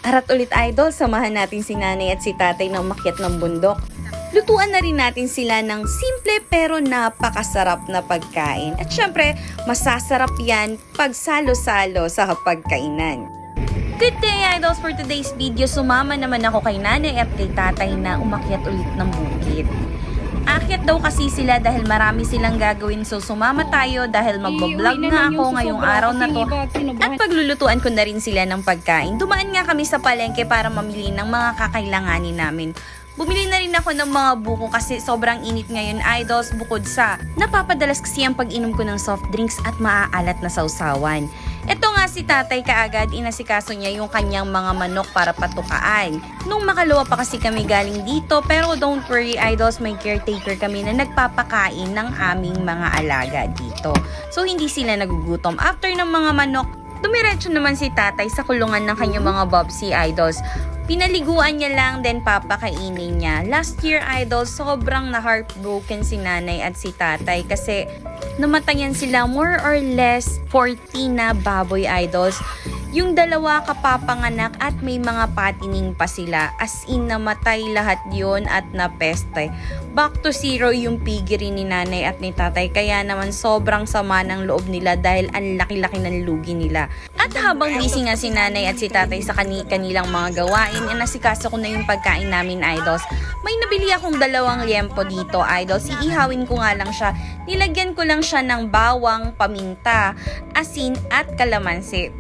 Arat ulit idol, samahan natin si nanay at si tatay na umakyat ng bundok. Lutuan na rin natin sila ng simple pero napakasarap na pagkain. At syempre, masasarap yan pag salo-salo sa pagkainan. Good day idols! For today's video, sumama naman ako kay nanay at kay tatay na umakyat ulit ng bukid. Akyat daw kasi sila dahil marami silang gagawin, so sumama tayo dahil magbablog nga ako ngayong araw na to at paglulutuan ko na rin sila ng pagkain. Dumaan nga kami sa palengke para mamili ng mga kakailanganin namin. Bumili na rin ako ng mga buko kasi sobrang init ngayon idols, bukod sa napapadalas kasi ang pag-inom ko ng soft drinks at maaalat na sausawan. Ito nga si tatay kaagad, inasikaso niya yung kanyang mga manok para patukaan. Nung makalawa pa kasi kami galing dito, pero don't worry idols, may caretaker kami na nagpapakain ng aming mga alaga dito. So hindi sila nagugutom. After ng mga manok, dumiretso naman si tatay sa kulungan ng kanyang mga bobsy idols. Pinaliguan niya lang, then papakainin niya. Last year, idol, sobrang na-heartbroken si nanay at si tatay kasi namatayan sila more or less 40 na baboy, idols. Yung dalawa kapapanganak at may mga patining pa sila. As in, namatay lahat yon at napeste. Back to zero yung piggery ni nanay at ni tatay. Kaya naman sobrang sama ng loob nila dahil ang laki-laki ng lugi nila. At habang busy nga si nanay at si tatay sa kanilang mga gawain, nasikaso ko na yung pagkain namin, idols. May nabili akong 2 liempo dito, idols. Iihawin ko nga lang siya. Nilagyan ko lang siya ng bawang, paminta, asin at kalamansi.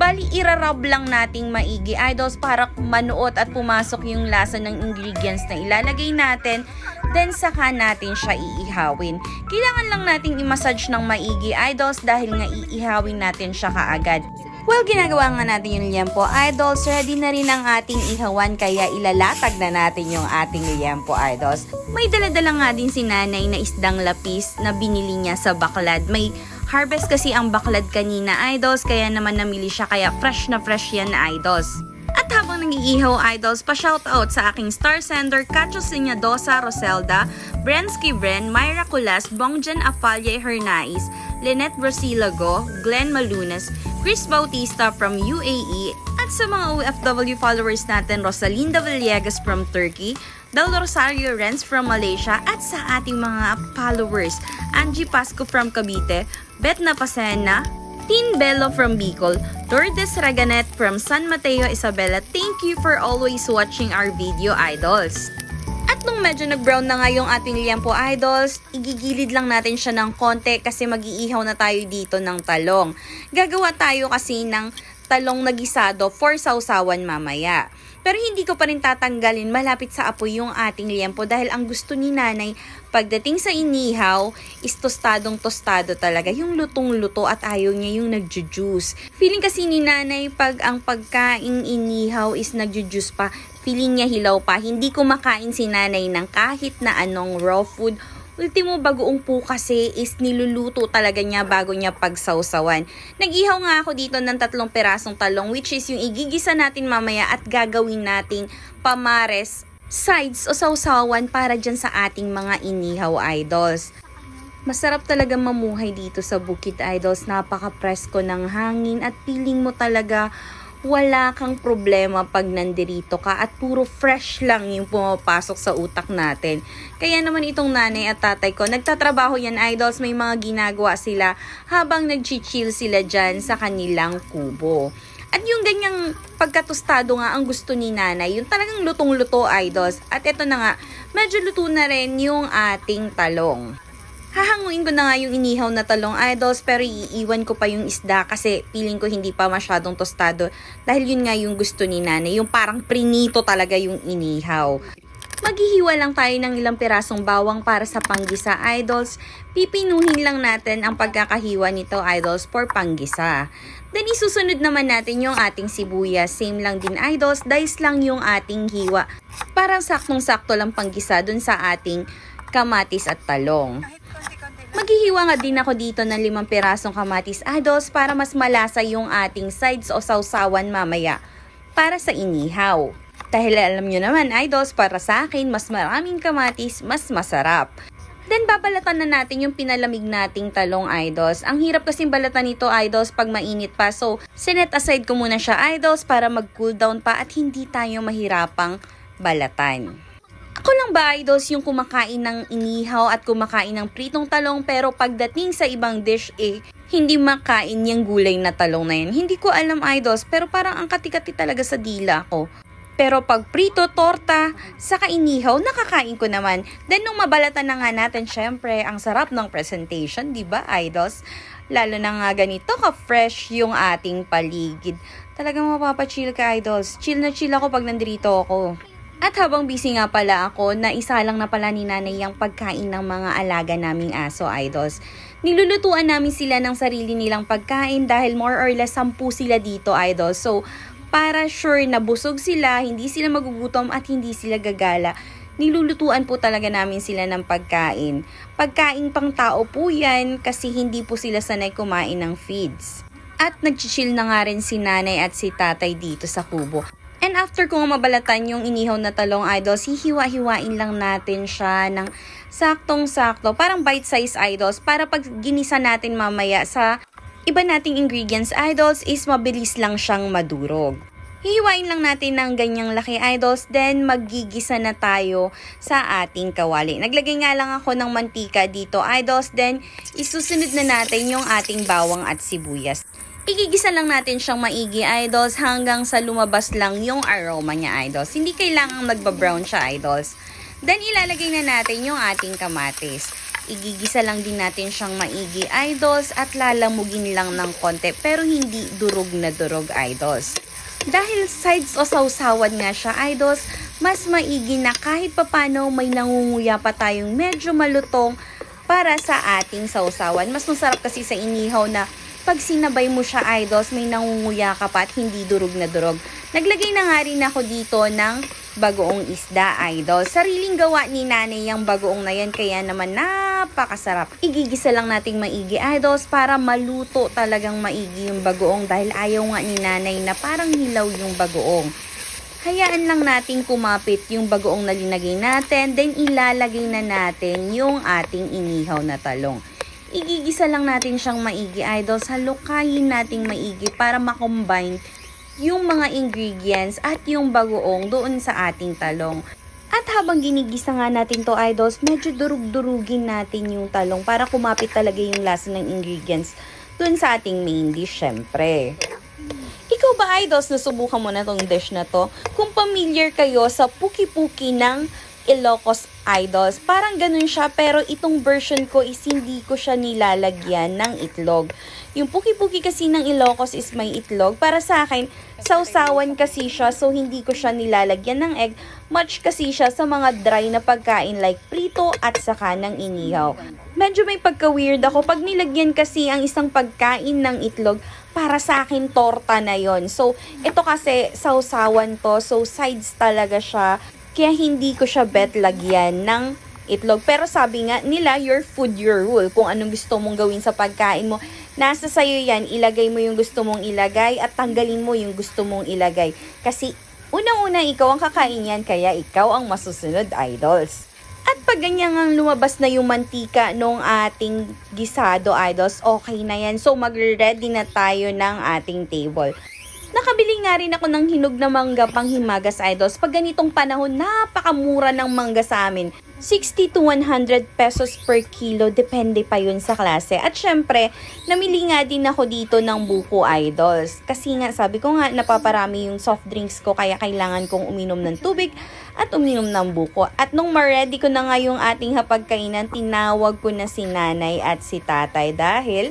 Bali, irarab lang nating maigi, idols, para manuot at pumasok yung lasa ng ingredients na ilalagay natin. Then, saka natin siya iihawin. Kailangan lang nating i-massage ng maigi, idols, dahil nga iihawin natin siya kaagad. Well, ginagawa nga natin yung liempo, idols. Ready na rin ang ating ihawan, kaya ilalatag na natin yung ating liempo, idols. May daladala nga din si nanay na isdang lapis na binili niya sa Baklad. May harvest kasi ang Baklad kanina, idols, kaya naman namili siya, kaya fresh na fresh yan, idols. At habang nag-iihaw, idols, pa-shoutout sa aking star sender, Cacho Sinyadosa Roselda, Brensky Bren, Myra Culas, Bongjan Apalle Hernais, Lynette Brasilago, Glenn Malunas, Chris Bautista from UAE, at sa mga OFW followers natin, Rosalinda Villegas from Turkey, Del Rosario Renz from Malaysia, at sa ating mga followers, Angie Pasco from Cavite, Bet Napasena, Tin Bello from Bicol, Lourdes Raganet from San Mateo, Isabela. Thank you for always watching our video, idols. At nung medyo nag-brown na nga yung ating liempo, idols, igigilid lang natin siya ng konti kasi mag-iihaw na tayo dito ng talong. Gagawa tayo kasi ng talong na gisado for sausawan mamaya. Pero hindi ko pa rin tatanggalin malapit sa apoy yung ating liempo dahil ang gusto ni nanay pagdating sa inihaw is tostadong-tostado talaga. Yung lutong-luto at ayaw niya yung nagjujuice. Feeling kasi ni nanay pag ang pagkaing inihaw is nagjujuice pa, feeling niya hilaw pa. Hindi kumakain si nanay ng kahit na anong raw food. Ultimo, bagoong po kasi is niluluto talaga niya bago niya pagsawsawan. Nag-ihaw nga ako dito ng 3 perasong talong, which is yung igigisa natin mamaya at gagawin nating pamares, sides o sausawan para dyan sa ating mga inihaw, idols. Masarap talaga mamuhay dito sa bukid, idols. Napaka-presko ng hangin at feeling mo talaga wala kang problema pag nandirito ka at puro fresh lang yung pumapasok sa utak natin. Kaya naman itong nanay at tatay ko, nagtatrabaho yan, idols, may mga ginagawa sila habang nag-chill sila dyan sa kanilang kubo. At yung ganyang pagkatostado nga ang gusto ni nanay, yung talagang lutong-luto, idols. At ito na nga, medyo luto na rin yung ating talong. Hahanguin ko na nga yung inihaw na talong, idols, pero iiwan ko pa yung isda kasi feeling ko hindi pa masyadong tostado dahil yun nga yung gusto ni nanay, yung parang prinito talaga yung inihaw. Maghihiwa lang tayo ng ilang pirasong bawang para sa panggisa, idols. Pipinuhin lang natin ang pagkakahiwa nito, idols, for panggisa. Then isusunod naman natin yung ating sibuyas. Same lang din, idols, dice lang yung ating hiwa. Parang saktong-sakto lang panggisa dun sa ating kamatis at talong. Maghihiwa nga din ako dito ng 5 pirasong kamatis, idols, para mas malasa yung ating sides o sausawan mamaya para sa inihaw. Dahil alam nyo naman, idols, para sa akin, mas maraming kamatis, mas masarap. Then, babalatan na natin yung pinalamig nating talong, idols. Ang hirap kasing balatan nito, idols, pag mainit pa. So, sinet aside ko muna siya, idols, para mag-cool down pa at hindi tayo mahirapang balatan. Ako lang ba, idols, yung kumakain ng inihaw at kumakain ng pritong talong, pero pagdating sa ibang dish, hindi makain yung gulay na talong na yun. Hindi ko alam, idols, pero parang ang kati-kati talaga sa dila ko. Pero pag prito, torta, saka inihaw, nakakain ko naman. Then nung mabalatan na nga natin, syempre, ang sarap ng presentation, di ba, idols? Lalo na nga ganito ka-fresh yung ating paligid. Talagang mapapachill ka, idols. Chill na chill ako pag nandito ako. At habang busy nga pala ako, naisa lang na pala ni nanay yung pagkain ng mga alaga naming aso, idols. Nilulutuan namin sila ng sarili nilang pagkain dahil more or less 10 sila dito, idols. So, para sure na busog sila, hindi sila magugutom at hindi sila gagala, nilulutuan po talaga namin sila ng pagkain. Pagkain pang tao po yan kasi hindi po sila sanay kumain ng feeds. At nag-chill na nga rin si nanay at si tatay dito sa kubo. And after ko mabalatan yung inihaw na talong, idols, hihiwa-hiwain lang natin siya ng saktong-sakto, parang bite-size, idols, para pag ginisa natin mamaya sa iba nating ingredients, idols, is mabilis lang siyang madurog. Hihiwain lang natin ng ganyang laki, idols, then maggigisa na tayo sa ating kawali. Naglagay nga lang ako ng mantika dito, idols, then isusunod na natin yung ating bawang at sibuyas. Igigisa lang natin siyang maigi, idols, hanggang sa lumabas lang yung aroma niya, idols. Hindi kailangang magba-brown siya, idols. Then ilalagay na natin yung ating kamatis. Igigisa lang din natin siyang maigi, idols, at lalamugin lang ng konti, pero hindi durog na durog, idols. Dahil sides o sausawan nga siya, idols, mas maigi na kahit papano may nangunguya pa tayong medyo malutong para sa ating sausawan. Mas masarap kasi sa inihaw na pag sinabay mo siya, idols, may nangunguya ka pa at hindi durog na durog. Naglagay na nga rin ako dito ng bagoong isda, idol. Sariling gawa ni nanay yung bagoong na yan, kaya naman napakasarap. Igigisa lang nating maigi, idols, para maluto talagang maigi yung bagoong dahil ayaw nga ni nanay na parang hilaw yung bagoong. Hayaan lang nating kumapit yung bagoong na linagay natin, then ilalagay na natin yung ating inihaw na talong. Igigisa lang natin siyang maigi, idols. Halukayin nating maigi para makombine yung mga ingredients at yung bagoong doon sa ating talong. At habang ginigisa nga natin to, idols, medyo durug-durugin natin yung talong para kumapit talaga yung lasa ng ingredients doon sa ating main dish, syempre. Ikaw ba, idols, nasubukan mo na tong dish na to? Kung familiar kayo sa puki-puki ng Ilocos, idols, parang ganun siya, pero itong version ko is hindi ko siya nilalagyan ng itlog. Yung puki-puki kasi ng Ilocos is may itlog. Para sa akin, sausawan kasi siya, so hindi ko siya nilalagyan ng egg. Much kasi siya sa mga dry na pagkain like prito at saka ng inihaw. Medyo may pagka-weird ako pag nilagyan kasi ang isang pagkain ng itlog. Para sa akin, torta na yon. So, ito kasi sausawan to, so sides talaga siya. Kaya hindi ko siya bet lagyan ng itlog. Pero sabi nga nila, your food, your rule. Kung anong gusto mong gawin sa pagkain mo, nasa sayo yan. Ilagay mo yung gusto mong ilagay at tanggalin mo yung gusto mong ilagay. Kasi unang-una, ikaw ang kakain yan, kaya ikaw ang masusunod, idols. At pag ganyan ang lumabas na yung mantika nung ating gisado, idols, okay na yan. So magre-ready na tayo ng ating table. Nakabili nga rin ako ng hinog na mangga pang himagas, idols. Pag ganitong panahon, napakamura ng mangga sa amin. 60 to 100 pesos per kilo, depende pa yun sa klase. At syempre, namili nga din ako dito ng buko, idols. Kasi nga, sabi ko nga, napaparami yung soft drinks ko, kaya kailangan kong uminom ng tubig at uminom ng buko. At nung ma-ready ko na nga yung ating hapagkainan, tinawag ko na si nanay at si tatay dahil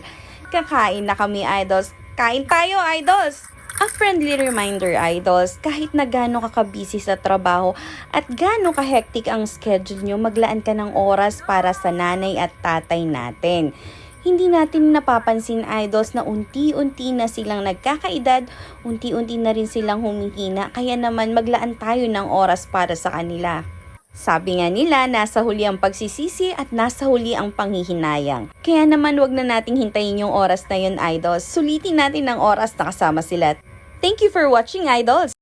kakain na kami, idols. Kain tayo, idols! A friendly reminder, idols, kahit na gaano ka busy sa trabaho at gaano ka-hectic ang schedule nyo, maglaan ka ng oras para sa nanay at tatay natin. Hindi natin napapansin, idols, na unti-unti na silang nagkakaedad, unti-unti na rin silang humihina, kaya naman maglaan tayo ng oras para sa kanila. Sabi nga nila, nasa huli ang pagsisisi at nasa huli ang panghihinayang. Kaya naman wag na nating hintayin yung oras na yun, idols. Sulitin natin ang oras na kasama sila. Thank you for watching, idols!